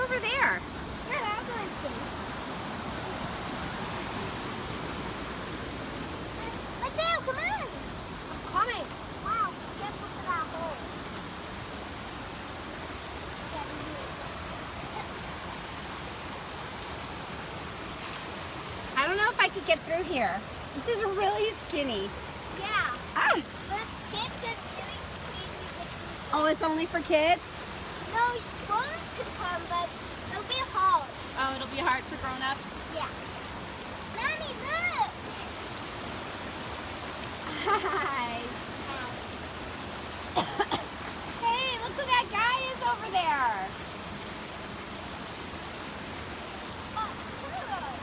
over there? Yeah, I'll go and see. Mateo, come on. I'm coming. Wow, get look at that hole. I don't know if I could get through here. This is really skinny. Yeah. Ah! But kids get really easy. Oh, it's only for kids? No, grown-ups can come, but it'll be hard. Oh, it'll be hard for grown-ups? Yeah. Mommy, look! Hi. Hey, look who that guy is over there.